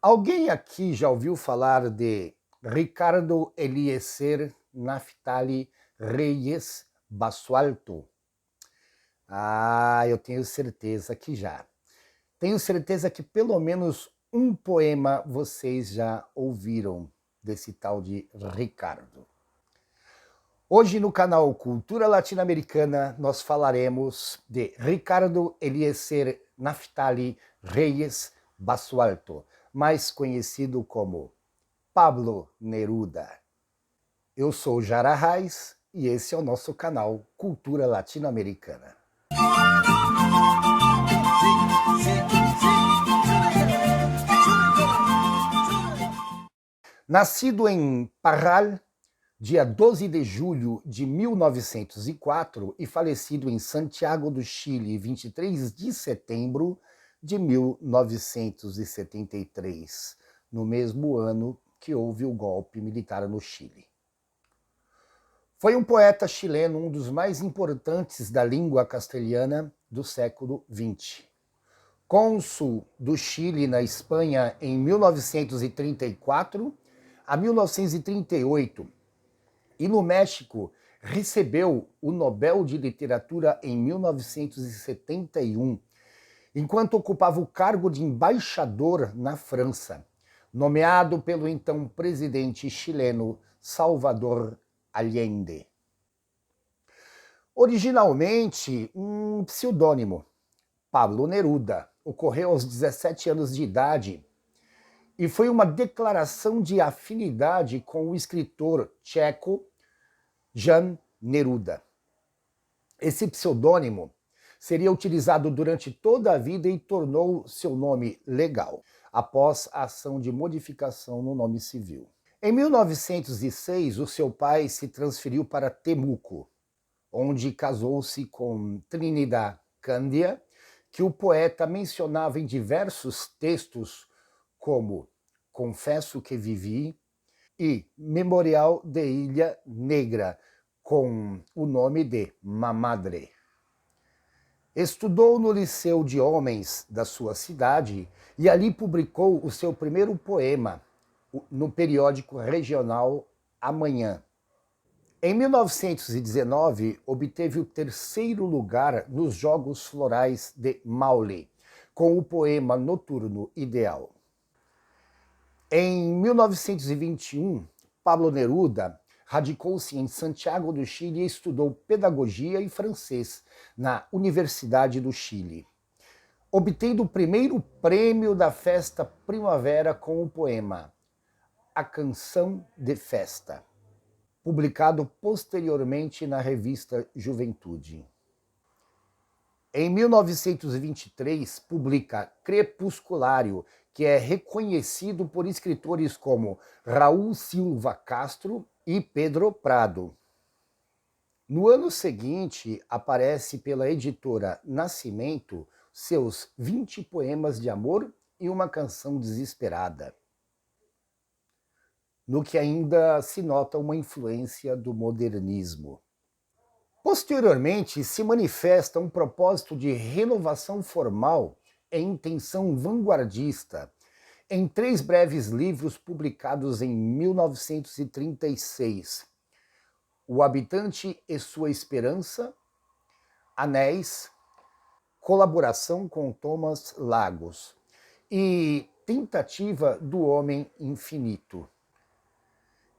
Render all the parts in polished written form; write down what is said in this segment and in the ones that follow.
Alguém aqui já ouviu falar de Ricardo Eliezer Naftali Reyes Basualto? Eu tenho certeza que já. Tenho certeza que pelo menos um poema vocês já ouviram desse tal de Ricardo. Hoje no canal Cultura Latino-Americana nós falaremos de Ricardo Eliezer Naftali Reyes Basualto, mais conhecido como Pablo Neruda. Eu sou Jara Reis e esse é o nosso canal Cultura Latino-Americana. Nascido em Parral, dia 12 de julho de 1904 e falecido em Santiago do Chile, 23 de setembro de 1973, no mesmo ano que houve o golpe militar no Chile. Foi um poeta chileno, um dos mais importantes da língua castelhana do século XX. Cônsul do Chile na Espanha em 1934 a 1938, e no México recebeu o Nobel de Literatura em 1971, enquanto ocupava o cargo de embaixador na França, nomeado pelo então presidente chileno Salvador Allende. Originalmente um pseudônimo, Pablo Neruda, ocorreu aos 17 anos de idade e foi uma declaração de afinidade com o escritor tcheco Jan Neruda. Esse pseudônimo seria utilizado durante toda a vida e tornou seu nome legal, após a ação de modificação no nome civil. Em 1906, o seu pai se transferiu para Temuco, onde casou-se com Trinidad Cândia, que o poeta mencionava em diversos textos como Confesso que Vivi e Memorial de Ilha Negra, com o nome de Mamadre. Estudou no Liceu de Homens da sua cidade e ali publicou o seu primeiro poema no periódico regional Amanhã. Em 1919, obteve o terceiro lugar nos Jogos Florais de Maule, com o poema noturno Ideal. Em 1921, Pablo Neruda radicou-se em Santiago do Chile e estudou pedagogia e francês na Universidade do Chile, obtendo o primeiro prêmio da Festa Primavera com o poema A Canção de Festa, publicado posteriormente na revista Juventude. Em 1923, publica Crepusculário, que é reconhecido por escritores como Raul Silva Castro e Pedro Prado. No ano seguinte, aparece pela editora Nascimento seus 20 poemas de amor e uma canção desesperada, no que ainda se nota uma influência do modernismo. Posteriormente, se manifesta um propósito de renovação formal e intenção vanguardista em 3 breves livros publicados em 1936, O Habitante e Sua Esperança, Anéis, Colaboração com Thomas Lagos e Tentativa do Homem Infinito.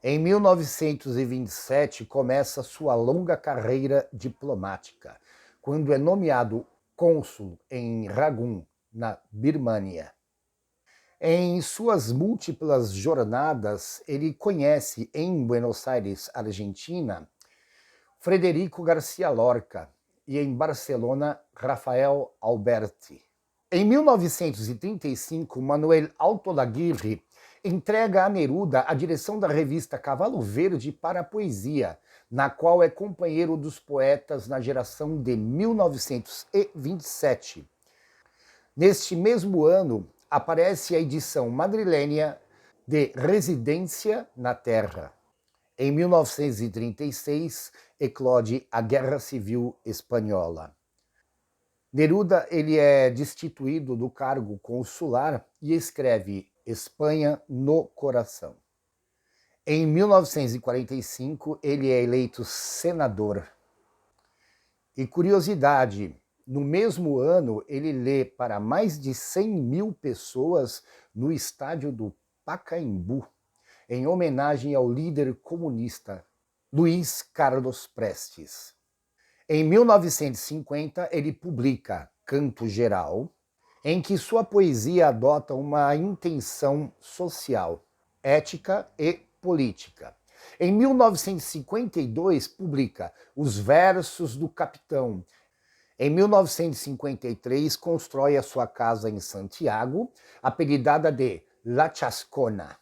Em 1927, começa sua longa carreira diplomática, quando é nomeado cônsul em Rangoon, na Birmânia. Em suas múltiplas jornadas, ele conhece em Buenos Aires, Argentina, Frederico Garcia Lorca e em Barcelona, Rafael Alberti. Em 1935, Manuel Altolaguirre entrega a Neruda a direção da revista Cavalo Verde para a poesia, na qual é companheiro dos poetas na geração de 1927. Neste mesmo ano, aparece a edição madrilênia de Residência na Terra. Em 1936, eclode a Guerra Civil Espanhola. Neruda ele é destituído do cargo consular e escreve Espanha no coração. Em 1945, ele é eleito senador. E curiosidade, no mesmo ano, ele lê para mais de 100 mil pessoas no estádio do Pacaembu, em homenagem ao líder comunista Luiz Carlos Prestes. Em 1950, ele publica Canto Geral, em que sua poesia adota uma intenção social, ética e política. Em 1952, publica Os Versos do Capitão. Em 1953, constrói a sua casa em Santiago, apelidada de La Chascona,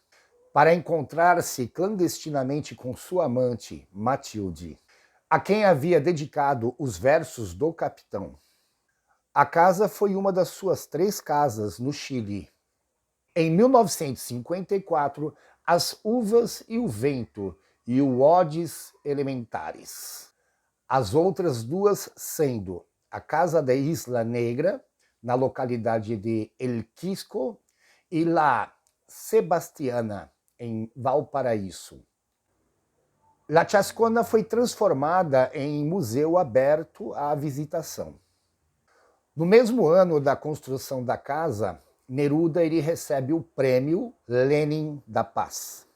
para encontrar-se clandestinamente com sua amante, Matilde, a quem havia dedicado os versos do Capitão. A casa foi uma das suas 3 casas no Chile. Em 1954, As Uvas e o Vento e o Odes Elementares. As outras 2 sendo a Casa da Isla Negra, na localidade de El Quisco, e La Sebastiana, em Valparaíso. La Chascona foi transformada em museu aberto à visitação. No mesmo ano da construção da casa, Neruda ele recebe o prêmio Lenin da Paz.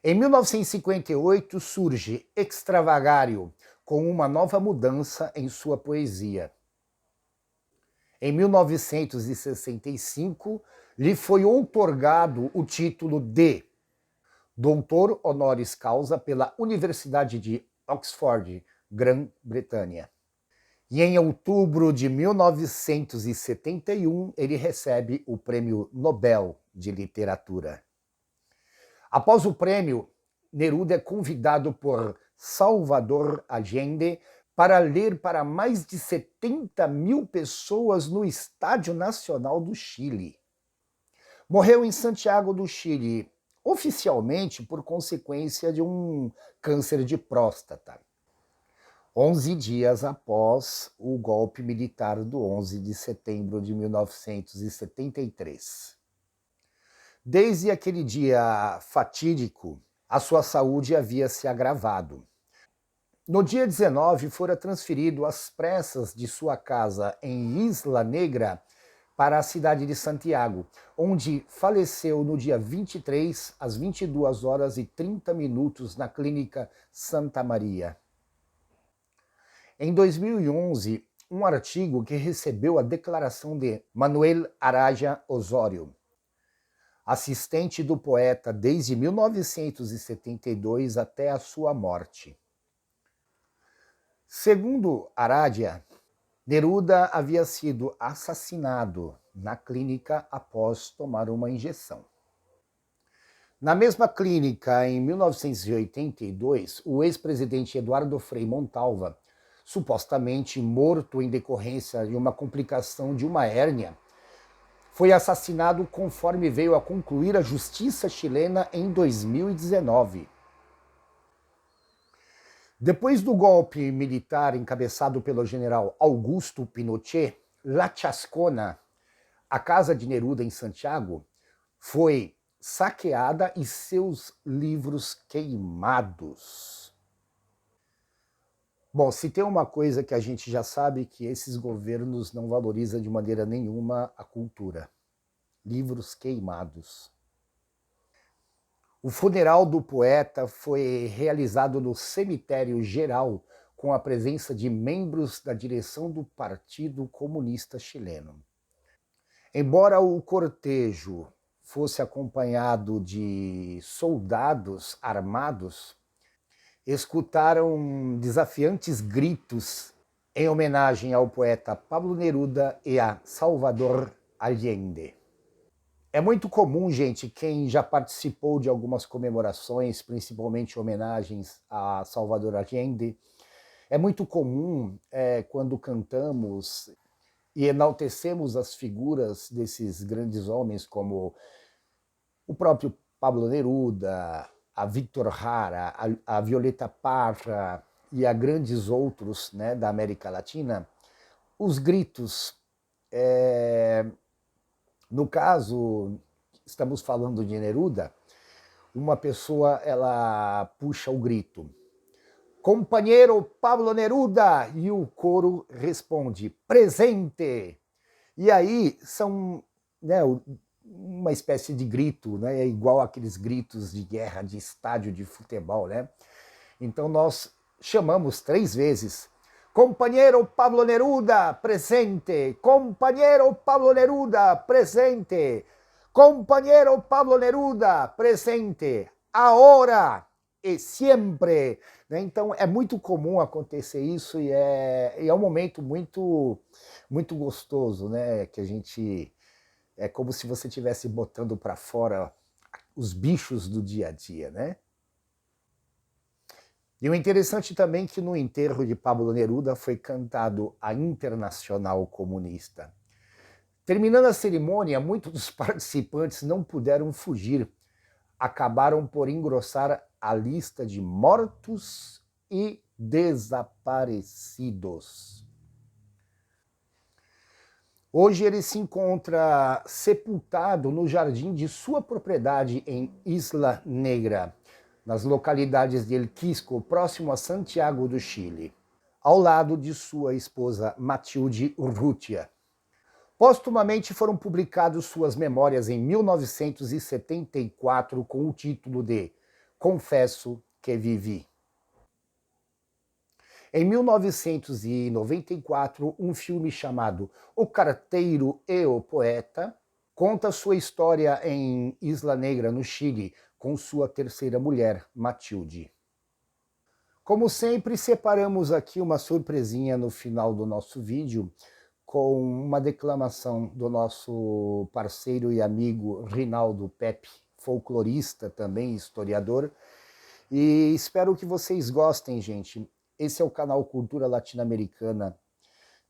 Em 1958 surge Extravagário, com uma nova mudança em sua poesia. Em 1965, lhe foi outorgado o título de doutor honoris causa pela Universidade de Oxford, Grã-Bretanha. E em outubro de 1971, ele recebe o Prêmio Nobel de Literatura. Após o prêmio, Neruda é convidado por Salvador Allende para ler para mais de 70 mil pessoas no Estádio Nacional do Chile. Morreu em Santiago do Chile, oficialmente por consequência de um câncer de próstata, 11 dias após o golpe militar do 11 de setembro de 1973. Desde aquele dia fatídico, a sua saúde havia se agravado. No dia 19, fora transferido às pressas de sua casa em Isla Negra para a cidade de Santiago, onde faleceu no dia 23, às 22 horas e 30 minutos, na clínica Santa Maria. Em 2011, um artigo que recebeu a declaração de Manuel Araja Osório, assistente do poeta desde 1972 até a sua morte. Segundo Araja, Neruda havia sido assassinado na clínica após tomar uma injeção. Na mesma clínica, em 1982, o ex-presidente Eduardo Frei Montalva, supostamente morto em decorrência de uma complicação de uma hérnia, foi assassinado conforme veio a concluir a justiça chilena em 2019. Depois do golpe militar encabeçado pelo general Augusto Pinochet, La Chascona, a casa de Neruda em Santiago, foi saqueada e seus livros queimados. Bom, se tem uma coisa que a gente já sabe, que esses governos não valorizam de maneira nenhuma a cultura. Livros queimados. O funeral do poeta foi realizado no cemitério geral, com a presença de membros da direção do Partido Comunista Chileno. Embora o cortejo fosse acompanhado de soldados armados, escutaram desafiantes gritos em homenagem ao poeta Pablo Neruda e a Salvador Allende. É muito comum, gente, quem já participou de algumas comemorações, principalmente homenagens a Salvador Allende, é muito comum quando cantamos e enaltecemos as figuras desses grandes homens, como o próprio Pablo Neruda, a Víctor Jara, a Violeta Parra e a grandes outros, né, da América Latina, os gritos No caso, estamos falando de Neruda, uma pessoa ela puxa o grito: Companheiro Pablo Neruda! E o coro responde: presente! E aí são, né, uma espécie de grito, né, é igual aqueles gritos de guerra de estádio de futebol, né? Então nós chamamos 3 vezes: Companheiro Pablo Neruda, presente! Companheiro Pablo Neruda, presente! Companheiro Pablo Neruda, presente! Agora e sempre! Né? Então é muito comum acontecer isso e é um momento muito gostoso, né? Que a gente é como se você estivesse botando para fora os bichos do dia a dia, né? E o interessante também é que no enterro de Pablo Neruda foi cantado a Internacional Comunista. Terminando a cerimônia, muitos dos participantes não puderam fugir, acabaram por engrossar a lista de mortos e desaparecidos. Hoje ele se encontra sepultado no jardim de sua propriedade em Isla Negra, nas localidades de El Quisco, próximo a Santiago do Chile, ao lado de sua esposa Matilde Urrutia. Póstumamente foram publicadas suas memórias em 1974 com o título de Confesso que Vivi. Em 1994, um filme chamado O Carteiro e o Poeta conta sua história em Isla Negra, no Chile, com sua terceira mulher, Matilde. Como sempre, separamos aqui uma surpresinha no final do nosso vídeo com uma declamação do nosso parceiro e amigo Rinaldo Pepe, folclorista também, historiador. E espero que vocês gostem, gente. Esse é o canal Cultura Latino-Americana.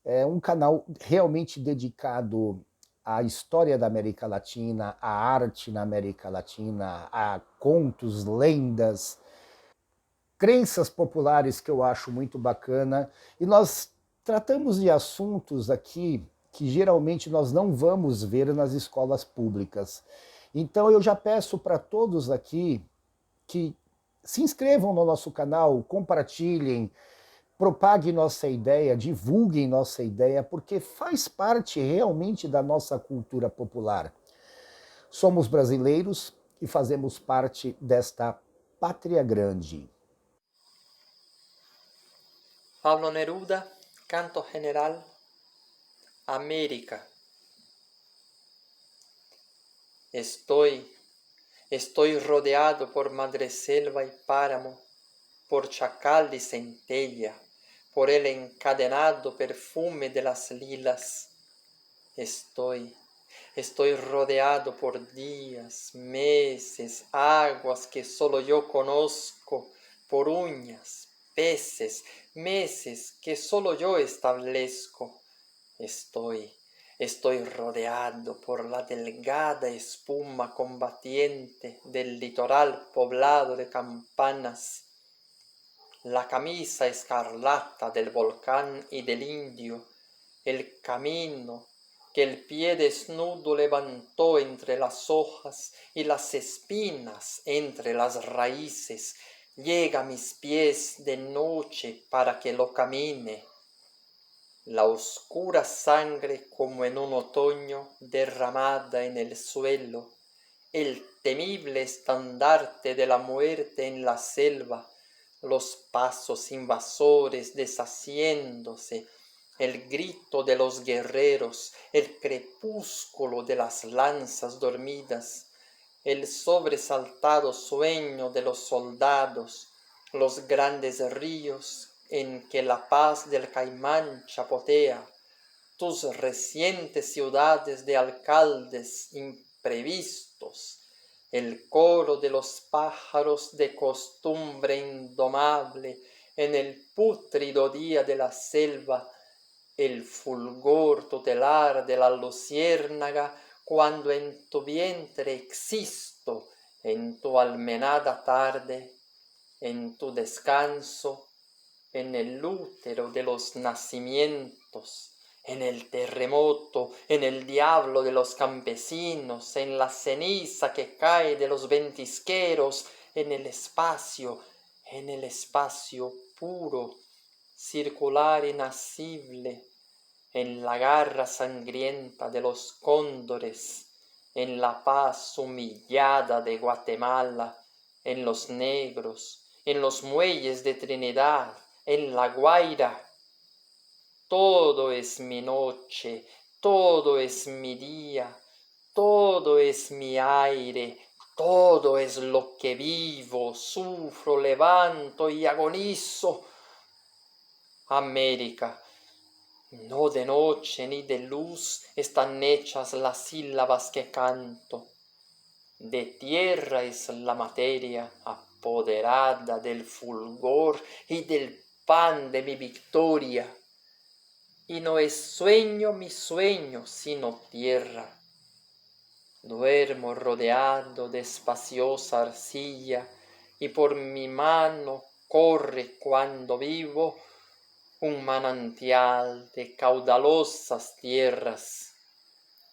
É um canal realmente dedicado à história da América Latina, à arte na América Latina, a contos, lendas, crenças populares que eu acho muito bacana. E nós tratamos de assuntos aqui que geralmente nós não vamos ver nas escolas públicas. Então eu já peço para todos aqui que se inscrevam no nosso canal, compartilhem, propaguem nossa ideia, divulguem nossa ideia, porque faz parte realmente da nossa cultura popular. Somos brasileiros e fazemos parte desta pátria grande. Pablo Neruda, Canto General, América. Estoy rodeado por madreselva y páramo, por chacal y centella, por el encadenado perfume de las lilas. Estoy rodeado por días, meses, aguas que solo yo conozco, por uñas, peces, meses que solo yo establezco. Estoy rodeado por la delgada espuma combatiente del litoral poblado de campanas, la camisa escarlata del volcán y del indio, el camino que el pie desnudo levantó entre las hojas y las espinas entre las raíces, llega a mis pies de noche para que lo camine. La oscura sangre como en un otoño derramada en el suelo, el temible estandarte de la muerte en la selva, los pasos invasores deshaciéndose, el grito de los guerreros, el crepúsculo de las lanzas dormidas, el sobresaltado sueño de los soldados, los grandes ríos en que la paz del Caimán chapotea, tus recientes ciudades de alcaldes imprevistos, el coro de los pájaros de costumbre indomable en el pútrido día de la selva, el fulgor tutelar de la luciérnaga cuando en tu vientre existo, en tu almenada tarde, en tu descanso, en el útero de los nacimientos, en el terremoto, en el diablo de los campesinos, en la ceniza que cae de los ventisqueros, en el espacio puro, circular inacible, en la garra sangrienta de los cóndores, en la paz humillada de Guatemala, en los negros, en los muelles de Trinidad, en La Guaira. Todo es mi noche, todo es mi día, todo es mi aire, todo es lo que vivo, sufro, levanto y agonizo. América, no de noche ni de luz están hechas las sílabas que canto. De tierra es la materia apoderada del fulgor y del pan de mi victoria. Y no es sueño mi sueño, sino tierra. Duermo rodeado de espaciosa arcilla, y por mi mano corre cuando vivo un manantial de caudalosas tierras.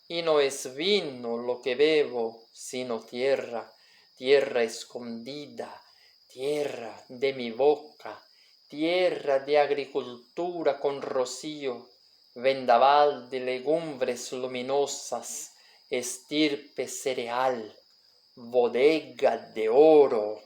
Y no es vino lo que bebo, sino tierra, tierra escondida, tierra de mi boca, tierra de agricultura con rocío, vendaval de legumbres luminosas, estirpe cereal, bodega de oro.